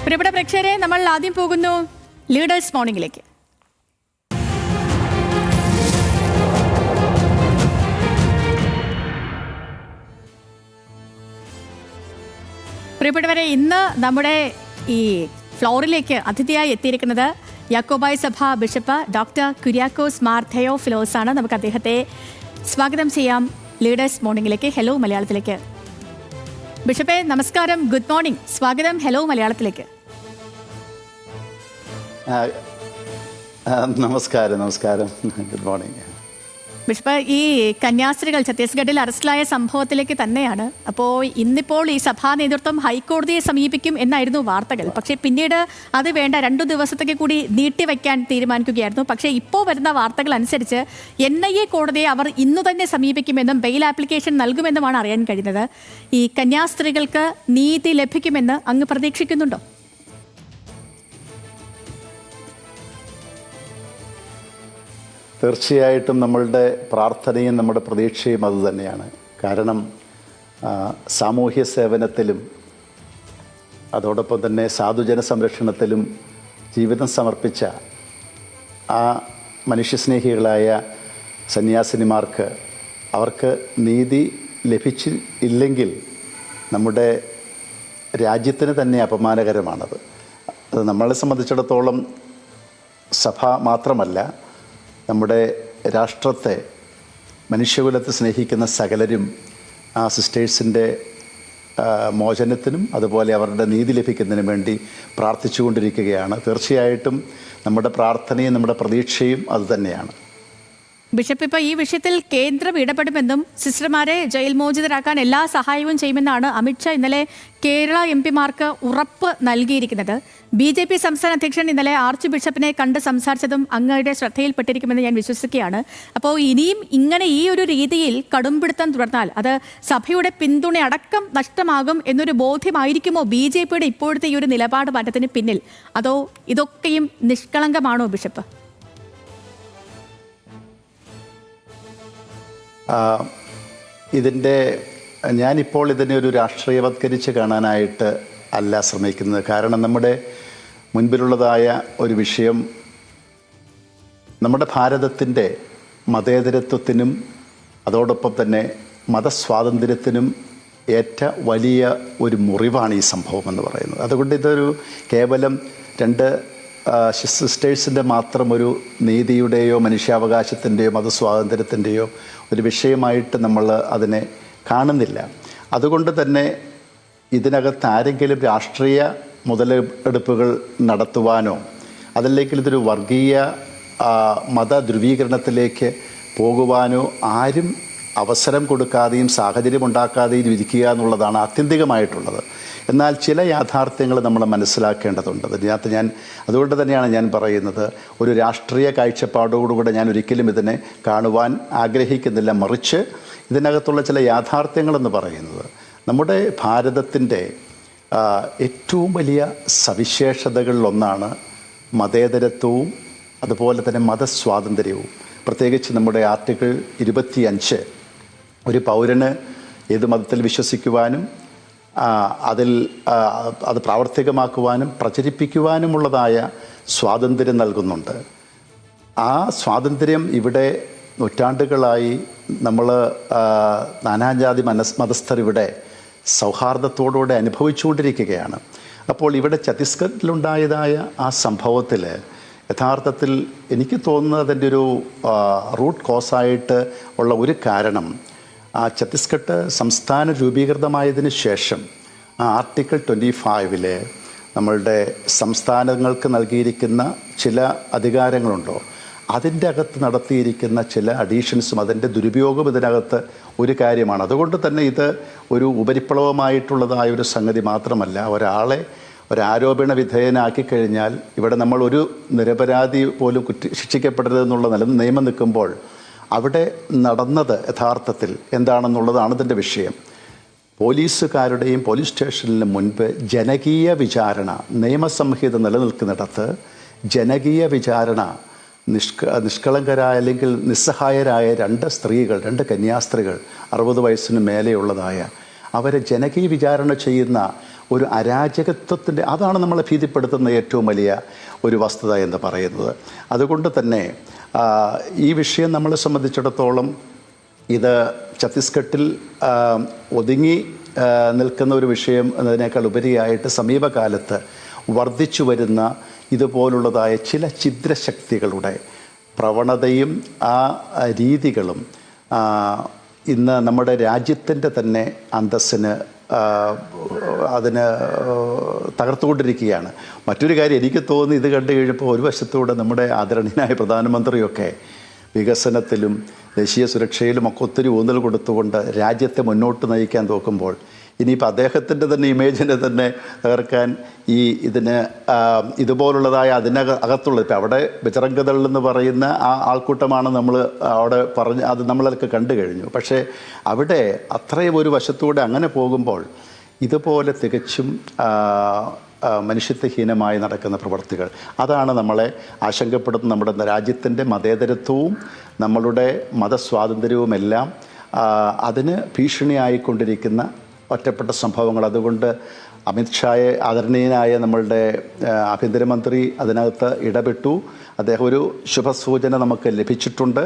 പ്രിയപ്പെട്ട പ്രേക്ഷകരെ, നമ്മൾ ആദ്യം പോകുന്നു ലീഡേഴ്സ് മോർണിംഗിലേക്ക്. പ്രിയപ്പെട്ടവരെ, ഇന്ന് നമ്മുടെ ഈ ഫ്ലോറിലേക്ക് അതിഥിയായി എത്തിയിരിക്കുന്നത് യാക്കോബായ സഭ ബിഷപ്പ് ഡോക്ടർ കുര്യാക്കോസ് മാർ തെയോഫിലോസ് ആണ്. നമുക്ക് അദ്ദേഹത്തെ സ്വാഗതം ചെയ്യാം ലീഡേഴ്സ് മോർണിംഗിലേക്ക്. ഹലോ മലയാളത്തിലേക്ക്. ബിഷപ്പേ നമസ്കാരം, ഗുഡ് മോർണിംഗ്, സ്വാഗതം ഹലോ മലയാളത്തിലേക്ക്. നമസ്കാരം, ഗുഡ് മോർണിംഗ്. ബിഷപ്പ്, ഈ കന്യാസ്ത്രീകൾ ഛത്തീസ്ഗഡിൽ അറസ്റ്റിലായ സംഭവത്തിലേക്ക് തന്നെയാണ്. അപ്പോൾ ഇന്നിപ്പോൾ ഈ സഭാ നേതൃത്വം ഹൈക്കോടതിയെ സമീപിക്കും എന്നായിരുന്നു വാർത്തകൾ. പക്ഷേ പിന്നീട് അത് വേണ്ട 2 ദിവസത്തേക്ക് കൂടി നീട്ടിവെക്കാൻ തീരുമാനിക്കുകയായിരുന്നു. പക്ഷേ ഇപ്പോൾ വരുന്ന വാർത്തകൾ അനുസരിച്ച് NIA കോടതിയെ അവർ ഇന്നു തന്നെ സമീപിക്കുമെന്നും ബെയിൽ ആപ്ലിക്കേഷൻ നൽകുമെന്നുമാണ് അറിയാൻ കഴിയുന്നത്. ഈ കന്യാസ്ത്രീകൾക്ക് നീതി ലഭിക്കുമെന്ന് അങ്ങ് പ്രതീക്ഷിക്കുന്നുണ്ടോ? തീർച്ചയായിട്ടും നമ്മളുടെ പ്രാർത്ഥനയും നമ്മുടെ പ്രതീക്ഷയും അതുതന്നെയാണ്. കാരണം സാമൂഹ്യ സേവനത്തിലും അതോടൊപ്പം തന്നെ സാധുജന സംരക്ഷണത്തിലും ജീവിതം സമർപ്പിച്ച ആ മനുഷ്യസ്നേഹികളായ സന്യാസിനിമാർക്ക് അവർക്ക് നീതി ലഭിച്ചില്ലെങ്കിൽ നമ്മുടെ രാജ്യത്തിന് തന്നെ അപമാനകരമാണത്. അത് നമ്മളെ സംബന്ധിച്ചിടത്തോളം സഭ മാത്രമല്ല, നമ്മുടെ രാഷ്ട്രത്തെ, മനുഷ്യകുലത്തെ സ്നേഹിക്കുന്ന സകലരും ആ സിസ്റ്റേഴ്സിൻ്റെ മോചനത്തിനും അതുപോലെ അവരുടെ നീതി ലഭിക്കുന്നതിനും വേണ്ടി പ്രാർത്ഥിച്ചുകൊണ്ടിരിക്കുകയാണ്. തീർച്ചയായിട്ടും നമ്മുടെ പ്രാർത്ഥനയും നമ്മുടെ പ്രതീക്ഷയും അതുതന്നെയാണ്. ബിഷപ്പ്, ഇപ്പോൾ ഈ വിഷയത്തിൽ കേന്ദ്രം ഇടപെടുമെന്നും സിസ്റ്റർമാരെ ജയിൽ മോചിതരാക്കാൻ എല്ലാ സഹായവും ചെയ്യുമെന്നാണ് അമിത്ഷാ ഇന്നലെ കേരള MP-മാർക്ക് ഉറപ്പ് നൽകിയിരിക്കുന്നത്. BJP സംസ്ഥാന അധ്യക്ഷൻ ഇന്നലെ ആർച്ച് ബിഷപ്പിനെ കണ്ട് സംസാരിച്ചതും അങ്ങയുടെ ശ്രദ്ധയിൽപ്പെട്ടിരിക്കുമെന്ന് ഞാൻ വിശ്വസിക്കുകയാണ്. അപ്പോൾ ഇനിയും ഇങ്ങനെ ഈ ഒരു രീതിയിൽ കടുംപിടുത്തം തുടർന്നാൽ അത് സഭയുടെ പിന്തുണ അടക്കം നഷ്ടമാകും എന്നൊരു ബോധ്യമായിരിക്കുമോ BJPയുടെ ഇപ്പോഴത്തെ ഈ ഒരു നിലപാട് മാറ്റത്തിന് പിന്നിൽ? അതോ ഇതൊക്കെയും നിഷ്കളങ്കമാണോ ബിഷപ്പ്? ഞാനിപ്പോൾ ഇതിനെ ഒരു രാഷ്ട്രീയവത്കരിച്ച് കാണാനായിട്ട് അല്ല ശ്രമിക്കുന്നത്. കാരണം നമ്മുടെ മുൻപിലുള്ളതായ ഒരു വിഷയം നമ്മുടെ ഭാരതത്തിൻ്റെ മതേതരത്വത്തിനും അതോടൊപ്പം തന്നെ മതസ്വാതന്ത്ര്യത്തിനും ഏറ്റ വലിയ ഒരു മുറിവാണ് ഈ സംഭവം എന്ന് പറയുന്നത്. അതുകൊണ്ട് ഇതൊരു കേവലം 2 സിസ്റ്റേഴ്സിൻ്റെ മാത്രം ഒരു നീതിയുടെയോ മനുഷ്യാവകാശത്തിൻ്റെയോ മതസ്വാതന്ത്ര്യത്തിൻ്റെയോ ഒരു വിഷയമായിട്ട് നമ്മൾ അതിനെ കാണുന്നില്ല. അതുകൊണ്ട് തന്നെ ഇതിനകത്ത് ആരെങ്കിലും രാഷ്ട്രീയ മുതലെടുപ്പുകൾ നടത്തുവാനോ അതല്ലെങ്കിൽ ഇതൊരു വർഗീയ മതധ്രുവീകരണത്തിലേക്ക് പോകുവാനോ ആരും അവസരം കൊടുക്കാതെയും സാഹചര്യം ഉണ്ടാക്കാതെയും ഇരിക്കുക എന്നുള്ളതാണ് ആത്യന്തികമായിട്ടുള്ളത്. എന്നാൽ ചില യാഥാർത്ഥ്യങ്ങൾ നമ്മൾ മനസ്സിലാക്കേണ്ടതുണ്ട്. അതുകൊണ്ട് തന്നെയാണ് ഞാൻ പറയുന്നത്, ഒരു രാഷ്ട്രീയ കാഴ്ചപ്പാടോടുകൂടെ ഞാൻ ഒരിക്കലും ഇതിനെ കാണുവാൻ ആഗ്രഹിക്കുന്നില്ല. മറിച്ച് ഇതിനകത്തുള്ള ചില യാഥാർത്ഥ്യങ്ങളെന്ന് പറയുന്നത് നമ്മുടെ ഭാരതത്തിൻ്റെ ഏറ്റവും വലിയ സവിശേഷതകളിലൊന്നാണ് മതേതരത്വവും അതുപോലെ തന്നെ മതസ്വാതന്ത്ര്യവും. പ്രത്യേകിച്ച് നമ്മുടെ ആർട്ടിക്കിൾ 25 ഒരു പൗരന് ഏത് മതത്തിൽ വിശ്വസിക്കുവാനും അത് പ്രാവർത്തികമാക്കുവാനും പ്രചരിപ്പിക്കുവാനുമുള്ളതായ സ്വാതന്ത്ര്യം നൽകുന്നുണ്ട്. ആ സ്വാതന്ത്ര്യം ഇവിടെ നൂറ്റാണ്ടുകളായി നമ്മൾ നാനാജാതി മതസ്ഥർ ഇവിടെ സൗഹാർദ്ദത്തോടുകൂടെ അനുഭവിച്ചുകൊണ്ടിരിക്കുകയാണ്. അപ്പോൾ ഇവിടെ ഛത്തീസ്ഗഡിലുണ്ടായതായ ആ സംഭവത്തിൽ യഥാർത്ഥത്തിൽ എനിക്ക് തോന്നുന്നത് അതിൻ്റെ ഒരു റൂട്ട് കോസായിട്ട് ഉള്ള ഒരു കാരണം, ഛത്തീസ്ഗഡ് സംസ്ഥാന രൂപീകൃതമായതിന് ശേഷം ആർട്ടിക്കിൾ 25 നമ്മളുടെ സംസ്ഥാനങ്ങൾക്ക് നൽകിയിരിക്കുന്ന ചില അധികാരങ്ങളുണ്ടോ, അതിൻ്റെ അകത്ത് നടത്തിയിരിക്കുന്ന ചില അഡീഷൻസും അതിൻ്റെ ദുരുപയോഗം ഇതിനകത്ത് ഒരു കാര്യമാണ്. അതുകൊണ്ട് തന്നെ ഇത് ഒരു ഉപരിപ്ലവമായിട്ടുള്ളതായ ഒരു സംഗതി മാത്രമല്ല. ഒരാളെ ഒരാരോപണ വിധേയനാക്കി കഴിഞ്ഞാൽ ഇവിടെ നമ്മൾ ഒരു നിരപരാധി പോലും ശിക്ഷിക്കപ്പെടരുതെന്നുള്ള നിയമം നിൽക്കുമ്പോൾ അവിടെ നടന്നത് യഥാർത്ഥത്തിൽ എന്താണെന്നുള്ളതാണ് ഇതിൻ്റെ വിഷയം. പോലീസുകാരുടെയും പോലീസ് സ്റ്റേഷനിന് മുൻപ് ജനകീയ വിചാരണ, നിയമസംഹിത നിലനിൽക്കുന്നിടത്ത് ജനകീയ വിചാരണ നിഷ്കളങ്കരായ അല്ലെങ്കിൽ നിസ്സഹായരായ 2 സ്ത്രീകൾ, 2 കന്യാസ്ത്രീകൾ 60 വയസ്സിന് മേലെയുള്ളതായ അവരെ ജനകീയ വിചാരണ ചെയ്യുന്ന ഒരു അരാജകത്വത്തിൻ്റെ അതാണ് നമ്മളെ ഭീതിപ്പെടുത്തുന്ന ഏറ്റവും വലിയ ഒരു വസ്തുത എന്ന് പറയുന്നത്. അതുകൊണ്ട് തന്നെ ഈ വിഷയം നമ്മളെ സംബന്ധിച്ചിടത്തോളം ഇത് ഛത്തീസ്ഗഡിൽ ഒതുങ്ങി നിൽക്കുന്ന ഒരു വിഷയം എന്നതിനേക്കാൾ ഉപരിയായിട്ട് സമീപകാലത്ത് വർദ്ധിച്ചു വരുന്ന ഇതുപോലുള്ളതായ ചില ഛിദ്രശക്തികളുടെ പ്രവണതയും ആ രീതികളും ഇന്ന് നമ്മുടെ രാജ്യത്തിൻ്റെ തന്നെ അന്തസ്സിന് അതിന് തകർത്തുകൊണ്ടിരിക്കുകയാണ്. മറ്റൊരു കാര്യം എനിക്ക് തോന്നുന്നു, ഇത് കണ്ടു കഴിയുമ്പോൾ ഒരു വശത്തൂടെ നമ്മുടെ ആദരണീയനായ പ്രധാനമന്ത്രിയൊക്കെ വികസനത്തിലും ദേശീയ സുരക്ഷയിലുമൊക്കെ ഒത്തിരി ഊന്നൽ കൊടുത്തുകൊണ്ട് രാജ്യത്തെ മുന്നോട്ട് നയിക്കാൻ നോക്കുമ്പോൾ ഇനിയിപ്പോൾ അദ്ദേഹത്തിൻ്റെ തന്നെ ഇമേജിനെ തന്നെ തകർക്കാൻ ഇതിന് ഇതുപോലുള്ളതായ അകത്തുള്ള ഇപ്പം അവിടെ ബജറംഗദൾ എന്ന് പറയുന്ന ആ ആൾക്കൂട്ടമാണ് നമ്മൾ അവിടെ പറഞ്ഞ് അത് നമ്മളൊക്കെ കണ്ടു കഴിഞ്ഞു. പക്ഷേ അവിടെ അത്രയും ഒരു വശത്തൂടെ അങ്ങനെ പോകുമ്പോൾ ഇതുപോലെ തികച്ചും മനുഷ്യത്വഹീനമായി നടക്കുന്ന പ്രവർത്തികൾ അതാണ് നമ്മളെ ആശങ്കപ്പെടുത്തുന്ന നമ്മുടെ രാജ്യത്തിൻ്റെ മതേതരത്വവും നമ്മളുടെ മതസ്വാതന്ത്ര്യവുമെല്ലാം അതിന് ഭീഷണിയായിക്കൊണ്ടിരിക്കുന്ന ഒറ്റപ്പെട്ട സംഭവങ്ങൾ. അതുകൊണ്ട് അമിത്ഷായെ ആദരണീയനായ നമ്മളുടെ ആഭ്യന്തരമന്ത്രി അതിനകത്ത് ഇടപെട്ടു. അദ്ദേഹം ഒരു ശുഭസൂചന നമുക്ക് ലഭിച്ചിട്ടുണ്ട്.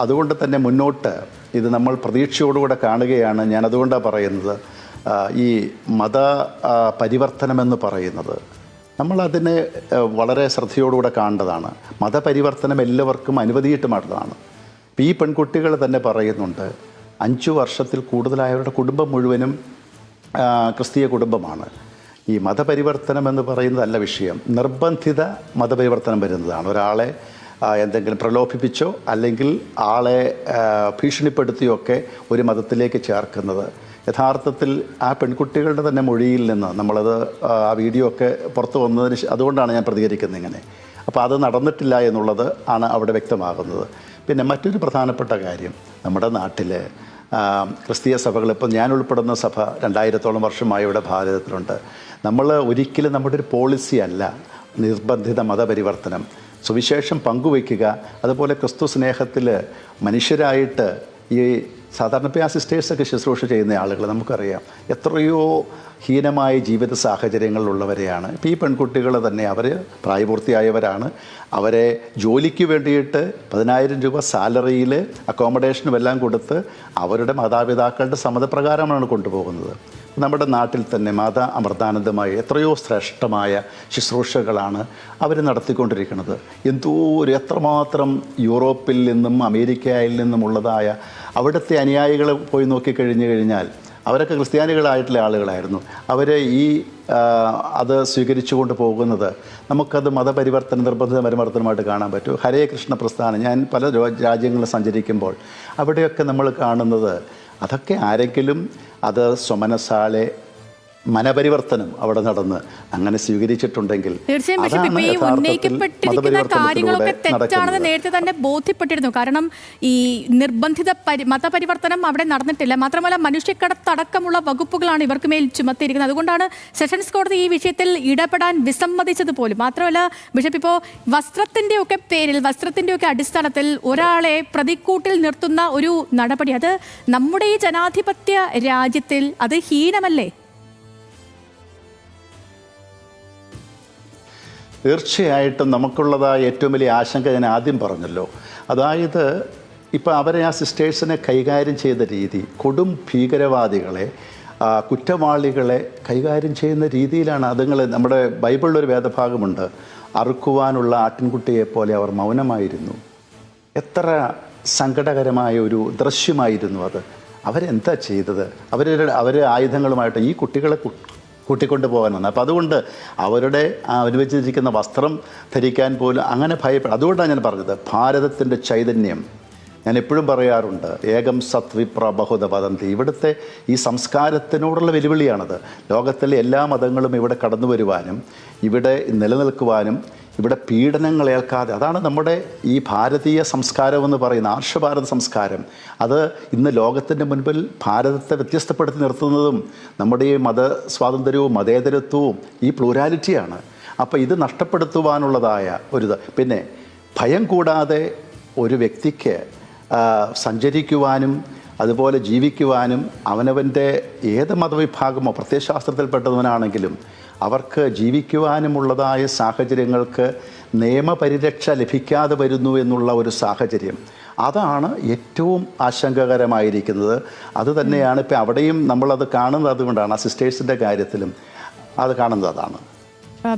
അതുകൊണ്ട് തന്നെ മുന്നോട്ട് ഇത് നമ്മൾ പ്രതീക്ഷയോടുകൂടെ കാണുകയാണ്. ഞാനതുകൊണ്ടാണ് പറയുന്നത്, ഈ മത പരിവർത്തനമെന്ന് പറയുന്നത് നമ്മളതിനെ വളരെ ശ്രദ്ധയോടുകൂടെ കാണേണ്ടതാണ്. മതപരിവർത്തനം എല്ലാവർക്കും അനുവദിയിട്ടുമായിട്ടുള്ളതാണ്. ഇപ്പോൾ ഈ പെൺകുട്ടികൾ തന്നെ പറയുന്നുണ്ട് 5 വർഷത്തിൽ കൂടുതലായവരുടെ കുടുംബം മുഴുവനും ക്രിസ്തീയ കുടുംബമാണ്. ഈ മതപരിവർത്തനം എന്ന് പറയുന്നതല്ല വിഷയം, നിർബന്ധിത മതപരിവർത്തനം വരുന്നതാണ്. ഒരാളെ എന്തെങ്കിലും പ്രലോഭിപ്പിച്ചോ അല്ലെങ്കിൽ ആളെ ഭീഷണിപ്പെടുത്തിയോ ഒക്കെ ഒരു മതത്തിലേക്ക് ചേർക്കുന്നത് യഥാർത്ഥത്തിൽ ആ പെൺകുട്ടികളുടെ തന്നെ മൊഴിയിൽ നിന്ന് നമ്മളത് ആ വീഡിയോ ഒക്കെ പുറത്ത് വന്നതിന് അതുകൊണ്ടാണ് ഞാൻ പ്രതികരിക്കുന്നത് ഇങ്ങനെ. അപ്പോൾ അത് നടന്നിട്ടില്ല എന്നുള്ളത് ആണ് അവിടെ വ്യക്തമാകുന്നത്. പിന്നെ മറ്റൊരു പ്രധാനപ്പെട്ട കാര്യം, നമ്മുടെ നാട്ടിൽ ക്രിസ്തീയ സഭകൾ, ഇപ്പോൾ ഞാൻ ഉൾപ്പെടുന്ന സഭ 2000-ഓളം വർഷമായി ഇവിടെ ഭാരതത്തിലുണ്ട്. നമ്മൾ ഒരിക്കലും നമ്മുടെ ഒരു പോളിസി അല്ല നിർബന്ധിത മതപരിവർത്തനം. സുവിശേഷം പങ്കുവയ്ക്കുക, അതുപോലെ ക്രിസ്തു സ്നേഹത്തിൽ മനുഷ്യരായിട്ട് ഈ സാധാരണ ഇപ്പോൾ ആ സിസ്റ്റേഴ്സൊക്കെ ശുശ്രൂഷ ചെയ്യുന്ന ആളുകൾ നമുക്കറിയാം എത്രയോ ഹീനമായ ജീവിത സാഹചര്യങ്ങളിലുള്ളവരെയാണ്. ഇപ്പോൾ ഈ പെൺകുട്ടികൾ തന്നെ അവർ പ്രായപൂർത്തിയായവരാണ്. അവരെ ജോലിക്ക് വേണ്ടിയിട്ട് 10,000 രൂപ സാലറിയിൽ അക്കോമഡേഷനും എല്ലാം കൊടുത്ത് അവരുടെ മാതാപിതാക്കളുടെ സമ്മതപ്രകാരമാണ് കൊണ്ടുപോകുന്നത്. നമ്മുടെ നാട്ടിൽ തന്നെ മാതാ അമൃതാനന്ദമായി എത്രയോ ശ്രേഷ്ഠമായ ശുശ്രൂഷകളാണ് അവർ നടത്തിക്കൊണ്ടിരിക്കുന്നത്. എത്രമാത്രം യൂറോപ്പിൽ നിന്നും അമേരിക്കയിൽ നിന്നുമുള്ളതായ അവിടുത്തെ അനുയായികളെ പോയി നോക്കിക്കഴിഞ്ഞു കഴിഞ്ഞാൽ അവരൊക്കെ ക്രിസ്ത്യാനികളായിട്ടുള്ള ആളുകളായിരുന്നു. അവർ അത് സ്വീകരിച്ചു കൊണ്ട് പോകുന്നത് നമുക്കത് മതപരിവർത്തനം നിർബന്ധിത പരിവർത്തനമായിട്ട് കാണാൻ പറ്റും. ഹരേ കൃഷ്ണ പ്രസ്ഥാനം, ഞാൻ പല രാജ്യങ്ങളിൽ സഞ്ചരിക്കുമ്പോൾ അവിടെയൊക്കെ നമ്മൾ കാണുന്നത് അതൊക്കെ ആരെങ്കിലും അത് സ്വമനസാലെ മനപരിവർത്തനം അവിടെ നടന്ന് അങ്ങനെ സ്വീകരിച്ചിട്ടുണ്ടെങ്കിൽ തീർച്ചയായും. പക്ഷേ ഇപ്പോൾ ഈ ഉന്നയിക്കപ്പെട്ടിരിക്കുന്ന കാര്യങ്ങളൊക്കെ തെറ്റാണെന്ന് നേരത്തെ തന്നെ ബോധ്യപ്പെട്ടിരുന്നു. കാരണം ഈ നിർബന്ധിത മതപരിവർത്തനം അവിടെ നടന്നിട്ടില്ല. മാത്രമല്ല മനുഷ്യക്കടത്തടക്കമുള്ള വകുപ്പുകളാണ് ഇവർക്ക് മേൽ ചുമത്തിയിരിക്കുന്നത്. അതുകൊണ്ടാണ് സെഷൻസ് കോടതി ഈ വിഷയത്തിൽ ഇടപെടാൻ വിസമ്മതിച്ചത് പോലും. മാത്രമല്ല ബിഷപ്പ്, ഇപ്പോൾ വസ്ത്രത്തിൻ്റെയൊക്കെ പേരിൽ, വസ്ത്രത്തിൻ്റെയൊക്കെ അടിസ്ഥാനത്തിൽ ഒരാളെ പ്രതിക്കൂട്ടിൽ നിർത്തുന്ന ഒരു നടപടി, അത് നമ്മുടെ ഈ ജനാധിപത്യ രാജ്യത്തിൽ അത് ഹീനമല്ലേ? തീർച്ചയായിട്ടും നമുക്കുള്ളതായ ഏറ്റവും വലിയ ആശങ്ക ഞാൻ ആദ്യം പറഞ്ഞല്ലോ. അതായത് ഇപ്പോൾ അവരെ ആ സിസ്റ്റേഴ്സിനെ കൈകാര്യം ചെയ്ത രീതി, കൊടും ഭീകരവാദികളെ, കുറ്റവാളികളെ കൈകാര്യം ചെയ്യുന്ന രീതിയിലാണ്. അതുങ്ങൾ നമ്മുടെ ബൈബിളിലൊരു വേദഭാഗമുണ്ട്, അറുക്കുവാനുള്ള ആട്ടിൻകുട്ടിയെപ്പോലെ അവർ മൗനമായിരുന്നു. എത്ര സങ്കടകരമായ ഒരു ദൃശ്യമായിരുന്നു അത്. അവരെന്താ ചെയ്തത്? അവർ ആയുധങ്ങളുമായിട്ട് ഈ കുട്ടികളെ കൂട്ടിക്കൊണ്ട് പോകാൻ വന്നത്. അപ്പോൾ അതുകൊണ്ട് അവരുടെ അനുവദിച്ചിരിക്കുന്ന വസ്ത്രം ധരിക്കാൻ പോലും അങ്ങനെ ഭയപ്പെടും. അതുകൊണ്ടാണ് ഞാൻ പറഞ്ഞത്, ഭാരതത്തിൻ്റെ ചൈതന്യം ഞാൻ എപ്പോഴും പറയാറുണ്ട്, ഏകം സത് വിപ്ര ബഹുത വദന്തി. ഇവിടുത്തെ ഈ സംസ്കാരത്തിനോടുള്ള വെല്ലുവിളിയാണത്. ലോകത്തിലെ എല്ലാ മതങ്ങളും ഇവിടെ കടന്നു വരുവാനും ഇവിടെ നിലനിൽക്കുവാനും ഇവിടെ പീഡനങ്ങൾ ഏൽക്കാതെ, അതാണ് നമ്മുടെ ഈ ഭാരതീയ സംസ്കാരമെന്ന് പറയുന്ന ആർഷഭാരത സംസ്കാരം. അത് ഇന്ന് ലോകത്തിൻ്റെ മുൻപിൽ ഭാരതത്തെ വ്യത്യസ്തപ്പെടുത്തി നിർത്തുന്നതും നമ്മുടെ ഈ മത സ്വാതന്ത്ര്യവും മതേതരത്വവും ഈ പ്ലൂരാലിറ്റിയാണ്. അപ്പോൾ ഇത് നഷ്ടപ്പെടുത്തുവാനുള്ളതായ ഒരിത്. പിന്നെ ഭയം കൂടാതെ ഒരു വ്യക്തിക്ക് സഞ്ചരിക്കുവാനും അതുപോലെ ജീവിക്കുവാനും അവനവൻ്റെ ഏത് മതവിഭാഗമോ പ്രത്യയശാസ്ത്രത്തിൽപ്പെട്ടവനാണെങ്കിലും അവർക്ക് ജീവിക്കുവാനുമുള്ളതായ സാഹചര്യങ്ങൾക്ക് നിയമപരിരക്ഷ ലഭിക്കാതെ വരുന്നു എന്നുള്ള ഒരു സാഹചര്യം, അതാണ് ഏറ്റവും ആശങ്കകരമായിരിക്കുന്നത്. അതുതന്നെയാണ് ഇപ്പം അവിടെയും നമ്മളത് കാണുന്നത്. അതുകൊണ്ടാണ് ആ സിസ്റ്റേഴ്സിൻ്റെ കാര്യത്തിലും അത് കാണുന്നത് അതാണ്.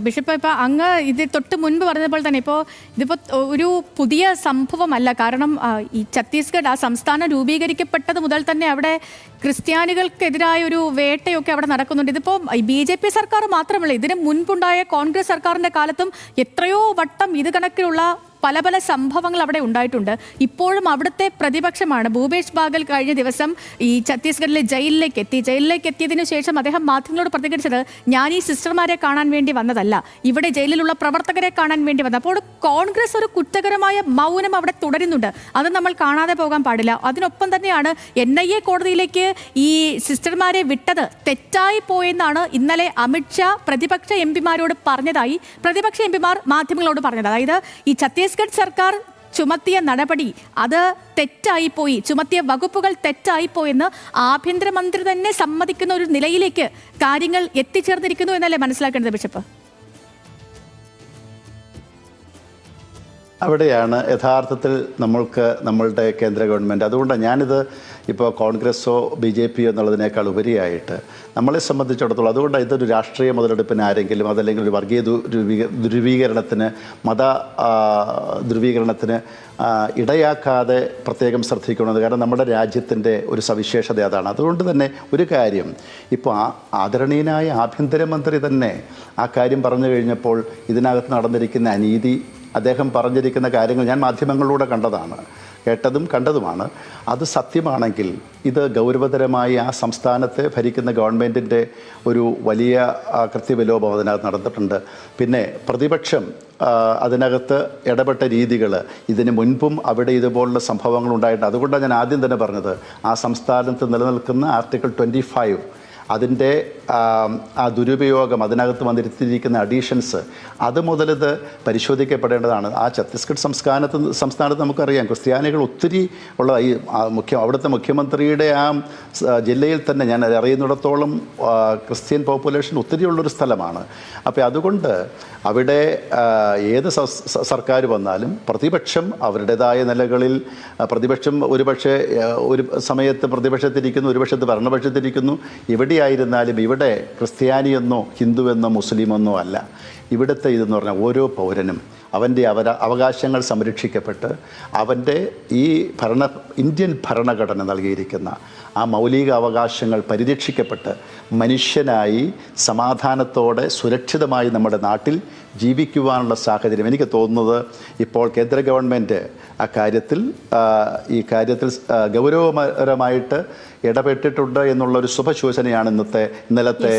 ബിഷപ്പ്, ഇപ്പോൾ അങ്ങ് ഇത് തൊട്ട് മുൻപ് പറഞ്ഞതുപോലെ തന്നെ ഇതിപ്പോൾ ഒരു പുതിയ സംഭവമല്ല. കാരണം ഈ ഛത്തീസ്ഗഡ് ആ സംസ്ഥാനം രൂപീകരിക്കപ്പെട്ടത് മുതൽ തന്നെ അവിടെ ക്രിസ്ത്യാനികൾക്കെതിരായ ഒരു വേട്ടയൊക്കെ അവിടെ നടക്കുന്നുണ്ട്. ഇതിപ്പോൾ BJP സർക്കാർ മാത്രമല്ല, ഇതിന് മുൻപുണ്ടായ കോൺഗ്രസ് സർക്കാരിൻ്റെ കാലത്തും എത്രയോ വട്ടം ഇത് കണക്കിലുള്ള പല പല സംഭവങ്ങൾ അവിടെ ഉണ്ടായിട്ടുണ്ട്. ഇപ്പോഴും അവിടുത്തെ പ്രതിപക്ഷമാണ്. ഭൂപേഷ് ബാഗൽ കഴിഞ്ഞ ദിവസം ഈ ഛത്തീസ്ഗഡിലെ ജയിലിലേക്ക് എത്തിയതിനു ശേഷം അദ്ദേഹം മാധ്യമങ്ങളോട് പ്രതികരിച്ചത്, ഞാൻ ഈ സിസ്റ്റർമാരെ കാണാൻ വേണ്ടി വന്നതല്ല, ഇവിടെ ജയിലിലുള്ള പ്രവർത്തകരെ കാണാൻ വേണ്ടി വന്നത്. അപ്പോൾ കോൺഗ്രസ് ഒരു കുറ്റകരമായ മൗനം അവിടെ തുടരുന്നുണ്ട്. അത് നമ്മൾ കാണാതെ പോകാൻ പാടില്ല. അതിനൊപ്പം തന്നെയാണ് NIA കോടതിയിലേക്ക് ഈ സിസ്റ്റർമാരെ വിട്ടത് തെറ്റായി പോയെന്നാണ് ഇന്നലെ അമിത്ഷാ പ്രതിപക്ഷ MP-മാരോട് പറഞ്ഞതായി പ്രതിപക്ഷ MP-മാർ മാധ്യമങ്ങളോട് പറഞ്ഞത്. അതായത് ഈ ഛത്തീസ്ഗഡ് സർക്കാർ ചുമത്തിയ നടപടി അത് തെറ്റായിപ്പോയി, ചുമത്തിയ വകുപ്പുകൾ തെറ്റായിപ്പോയെന്ന് ആഭ്യന്തരമന്ത്രി തന്നെ സമ്മതിക്കുന്ന ഒരു നിലയിലേക്ക് കാര്യങ്ങൾ എത്തിച്ചേർന്നിരിക്കുന്നു എന്നല്ലേ മനസ്സിലാക്കേണ്ടത് ബിഷപ്പ്? അവിടെയാണ് യഥാർത്ഥത്തിൽ നമ്മളുടെ കേന്ദ്ര ഗവൺമെൻറ്, അതുകൊണ്ടാണ് ഞാനിത് ഇപ്പോൾ കോൺഗ്രസ്സോ BJP എന്നുള്ളതിനേക്കാൾ ഉപരിയായിട്ട് നമ്മളെ സംബന്ധിച്ചിടത്തോളം, അതുകൊണ്ട് ഇതൊരു രാഷ്ട്രീയ മുതലെടുപ്പിന് ആരെങ്കിലും അതല്ലെങ്കിൽ ഒരു വർഗീയ ധ്രുവീകരണത്തിന് മത ധ്രുവീകരണത്തിന് ഇടയാക്കാതെ പ്രത്യേകം ശ്രദ്ധിക്കുന്നത്. കാരണം നമ്മുടെ രാജ്യത്തിൻ്റെ ഒരു സവിശേഷത അതാണ്. അതുകൊണ്ട് തന്നെ ഒരു കാര്യം ഇപ്പോൾ ആദരണീയനായ ആഭ്യന്തരമന്ത്രി തന്നെ ആ കാര്യം പറഞ്ഞു കഴിഞ്ഞപ്പോൾ ഇതിനകത്ത് നടന്നിരിക്കുന്ന അനീതി, അദ്ദേഹം പറഞ്ഞിരിക്കുന്ന കാര്യങ്ങൾ ഞാൻ മാധ്യമങ്ങളിലൂടെ കേട്ടതും കണ്ടതുമാണ്. അത് സത്യമാണെങ്കിൽ ഇത് ഗൗരവതരമായി ആ സംസ്ഥാനത്തെ ഭരിക്കുന്ന ഗവൺമെൻറ്റിൻ്റെ ഒരു വലിയ കൃത്യവിലോപം അതിനകത്ത് നടന്നിട്ടുണ്ട്. പിന്നെ പ്രതിപക്ഷം അതിനകത്ത് ഇടപെട്ട രീതികൾ ഇതിന് മുൻപും അവിടെ ഇതുപോലുള്ള സംഭവങ്ങൾ ഉണ്ടായിട്ടുണ്ട്. അതുകൊണ്ടാണ് ഞാൻ ആദ്യം തന്നെ പറഞ്ഞത്, ആ സംസ്ഥാനത്ത് നിലനിൽക്കുന്ന ആർട്ടിക്കിൾ 25 അതിൻ്റെ ആ ദുരുപയോഗം, അതിനകത്ത് വന്നിരുത്തിയിരിക്കുന്ന അഡീഷൻസ്, അത് മുതലിത് പരിശോധിക്കപ്പെടേണ്ടതാണ്. ആ ഛത്തീസ്ഗഡ് സംസ്ഥാനത്ത് നമുക്കറിയാം ക്രിസ്ത്യാനികൾ ഒത്തിരി ഉള്ള ഈ അവിടുത്തെ മുഖ്യമന്ത്രിയുടെ ആ ജില്ലയിൽ തന്നെ ഞാൻ അറിയുന്നിടത്തോളം ക്രിസ്ത്യൻ പോപ്പുലേഷൻ ഒത്തിരി ഉള്ളൊരു സ്ഥലമാണ്. അപ്പോൾ അതുകൊണ്ട് അവിടെ ഏത് സർക്കാർ വന്നാലും പ്രതിപക്ഷം അവരുടേതായ നിലകളിൽ പ്രതിപക്ഷം ഒരുപക്ഷെ ഒരു സമയത്ത് പ്രതിപക്ഷത്തിരിക്കുന്നു, ഒരു പക്ഷത്ത് ഭരണപക്ഷത്തിരിക്കുന്നു. എവിടെയായിരുന്നാലും ഇവിടെ ക്രിസ്ത്യാനിയെന്നോ ഹിന്ദുവെന്നോ മുസ്ലിമെന്നോ അല്ല. ഇവിടുത്തെ ഇതെന്ന് പറഞ്ഞാൽ ഓരോ പൗരനും അവൻ്റെ അവകാശങ്ങൾ സംരക്ഷിക്കപ്പെട്ട് അവൻ്റെ ഈ ഇന്ത്യൻ ഭരണഘടന നൽകിയിരിക്കുന്ന ആ മൗലിക അവകാശങ്ങൾ പരിരക്ഷിക്കപ്പെട്ട് മനുഷ്യനായി സമാധാനത്തോടെ സുരക്ഷിതമായി നമ്മുടെ നാട്ടിൽ ജീവിക്കുവാനുള്ള സാഹചര്യം എനിക്ക് തോന്നുന്നത് ഇപ്പോൾ കേന്ദ്ര ഗവൺമെൻറ് ഈ കാര്യത്തിൽ ഗൗരവപരമായിട്ട് ഇടപെട്ടിട്ടുണ്ട് എന്നുള്ളൊരു ശുഭസൂചനയാണ് ഇന്നലത്തെ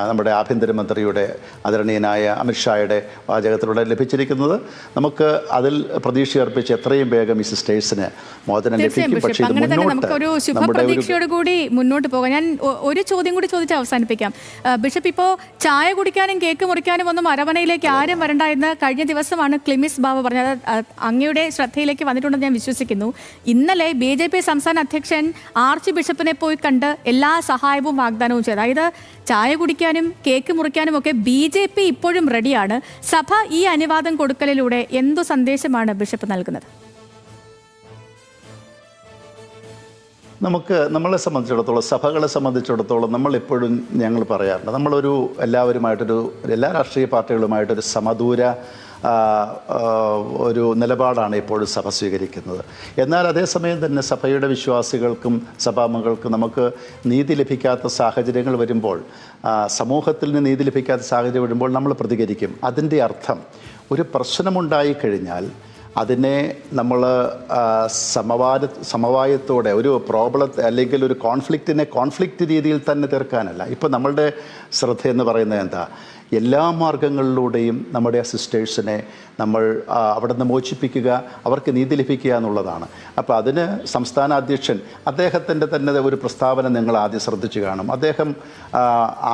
നമ്മുടെ ആഭ്യന്തരമന്ത്രിയുടെ ആദരണീയനായ അമിത്ഷായുടെ വാചകത്തിലൂടെ ലഭിച്ചിരിക്കുന്നത്. നമുക്ക് അതിൽ പ്രതീക്ഷ അർപ്പിച്ച് എത്രയും വേഗം ഈ സിസ്റ്റേഴ്സിന് മോചനം ലഭിക്കും. പക്ഷേ നമുക്കൊരു ശുഭപ്രതീക്ഷയോട് കൂടി മുന്നോട്ട് പോകാം. ഞാൻ ഒരു ചോദ്യം കൂടി ചോദിച്ച് അവസാനിപ്പിക്കാം. ബിഷപ്പ്, ഇപ്പോൾ ചായ കുടിക്കാനും കേക്ക് മുറിക്കാനും ഒന്നും അരവണയിലേക്ക് ആരും വരണ്ട എന്ന് കഴിഞ്ഞ ദിവസമാണ് ക്ലിമിസ് ബാബു പറഞ്ഞത്. അങ്ങയുടെ ശ്രദ്ധയിലേക്ക് വന്നിട്ടുണ്ടെന്ന് ഞാൻ വിശ്വസിക്കുന്നു. ഇന്നലെ BJP സംസ്ഥാന അധ്യക്ഷൻ ആർച്ച് ബിഷപ്പിനെ പോയി കണ്ട് എല്ലാ സഹായവും വാഗ്ദാനവും ചെയ്തു. അതായത് ചായ കുടിക്കാനും കേക്ക് മുറിക്കാനും ഒക്കെ BJP ഇപ്പോഴും റെഡിയാണ്. സഭ ഈ അനുവാദം കൊടുക്കലിലൂടെ എന്തു സന്ദേശമാണ് ബിഷപ്പ് നൽകുന്നത്? നമ്മളെ സംബന്ധിച്ചിടത്തോളം, സഭകളെ സംബന്ധിച്ചിടത്തോളം നമ്മളെപ്പോഴും ഞങ്ങൾ പറയാറുണ്ട്, എല്ലാ രാഷ്ട്രീയ പാർട്ടികളുമായിട്ടൊരു സമദൂര ഒരു നിലപാടാണ് ഇപ്പോഴും സഭ സ്വീകരിക്കുന്നത്. എന്നാൽ അതേസമയം തന്നെ സഭയുടെ വിശ്വാസികൾക്കും സഭാംഗങ്ങൾക്കും നമുക്ക് നീതി ലഭിക്കാത്ത സാഹചര്യങ്ങൾ വരുമ്പോൾ, സമൂഹത്തിൽ നിന്ന് നീതി ലഭിക്കാത്ത സാഹചര്യം വരുമ്പോൾ നമ്മൾ പ്രതികരിക്കും. അതിൻ്റെ അർത്ഥം ഒരു പ്രശ്നമുണ്ടായിക്കഴിഞ്ഞാൽ അതിനെ നമ്മൾ സമവായത്തോടെ ഒരു അല്ലെങ്കിൽ ഒരു കോൺഫ്ലിക്റ്റ് രീതിയിൽ തന്നെ തീർക്കാനല്ല. ഇപ്പോൾ നമ്മളുടെ ശ്രദ്ധ എന്ന് പറയുന്നത് എന്താ, എല്ലാ മാർഗങ്ങളിലൂടെയും നമ്മുടെ സിസ്റ്റേഴ്സിനെ നമ്മൾ അവിടെ നിന്ന് മോചിപ്പിക്കുക, അവർക്ക് നീതി ലഭിക്കുക എന്നുള്ളതാണ്. അപ്പോൾ അതിന് സംസ്ഥാന അധ്യക്ഷൻ അദ്ദേഹത്തിൻ്റെ തന്നെ ഒരു പ്രസ്താവന നിങ്ങൾ ആദ്യം ശ്രദ്ധിച്ചു കാണും. അദ്ദേഹം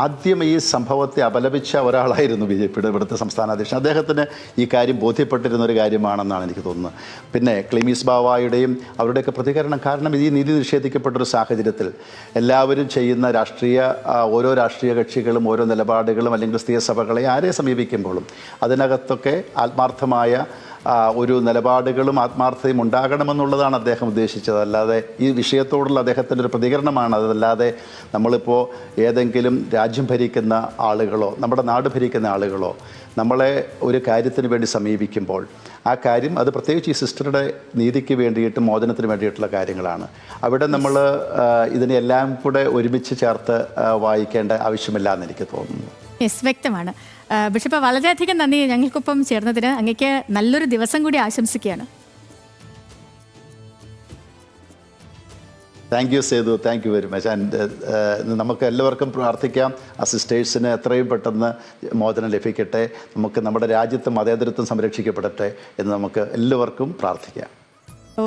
ആദ്യം ഈ സംഭവത്തെ അപലപിച്ച ഒരാളായിരുന്നു BJPയുടെ ഇവിടുത്തെ സംസ്ഥാന അധ്യക്ഷൻ. അദ്ദേഹത്തിന് ഈ കാര്യം ബോധ്യപ്പെട്ടിരുന്ന ഒരു കാര്യമാണെന്നാണ് എനിക്ക് തോന്നുന്നത്. പിന്നെ ക്ലീമീസ് ബാവായുടെയും അവരുടെയൊക്കെ പ്രതികരണം, കാരണം ഈ നീതി നിഷേധിക്കപ്പെട്ടൊരു സാഹചര്യത്തിൽ എല്ലാവരും ചെയ്യുന്ന ഓരോ രാഷ്ട്രീയ കക്ഷികളും ഓരോ നിലപാടുകളും അല്ലെങ്കിൽ സ്ത്രീ സഭകളെ ആരെ സമീപിക്കുമ്പോഴും അതിനകത്തൊക്കെ ആത്മാർത്ഥമായ ഒരു നിലപാടുകളും ആത്മാർത്ഥതയും ഉണ്ടാകണമെന്നുള്ളതാണ് അദ്ദേഹം ഉദ്ദേശിച്ചത്. അല്ലാതെ ഈ വിഷയത്തോടുള്ള അദ്ദേഹത്തിൻ്റെ ഒരു പ്രതികരണമാണ്. അതല്ലാതെ നമ്മളിപ്പോൾ ഏതെങ്കിലും രാജ്യം ഭരിക്കുന്ന ആളുകളോ നമ്മുടെ നാട് ഭരിക്കുന്ന ആളുകളോ നമ്മളെ ഒരു കാര്യത്തിന് വേണ്ടി സമീപിക്കുമ്പോൾ ആ കാര്യം അത് പ്രത്യേകിച്ച് ഈ സിസ്റ്ററുടെ നീതിക്ക് വേണ്ടിയിട്ടും മോചനത്തിന് വേണ്ടിയിട്ടുള്ള കാര്യങ്ങളാണ്. അവിടെ നമ്മൾ ഇതിനെല്ലാം കൂടെ ഒരുമിച്ച് ചേർത്ത് വായിക്കേണ്ട ആവശ്യമില്ല എന്ന് എനിക്ക് തോന്നുന്നു. യെസ്, വ്യക്തമാണ്. ബിഷപ്പ്, വളരെയധികം നന്ദി ഞങ്ങൾക്കൊപ്പം ചേർന്നതിന്. അങ്ങേക്ക് നല്ലൊരു ദിവസം കൂടി ആശംസിക്കുകയാണ്. Thank you Sethu, thank you very much. And നമുക്ക് എല്ലാവർക്കും പ്രാർത്ഥിക്കാം ആ സിസ്റ്റേഴ്സിന് എത്രയും പെട്ടെന്ന് മോചനം ലഭിക്കട്ടെ, നമുക്ക് നമ്മുടെ രാജ്യത്ത് മതേതരത്വം സംരക്ഷിക്കപ്പെടട്ടെ എന്ന് നമുക്ക് എല്ലാവർക്കും പ്രാർത്ഥിക്കാം.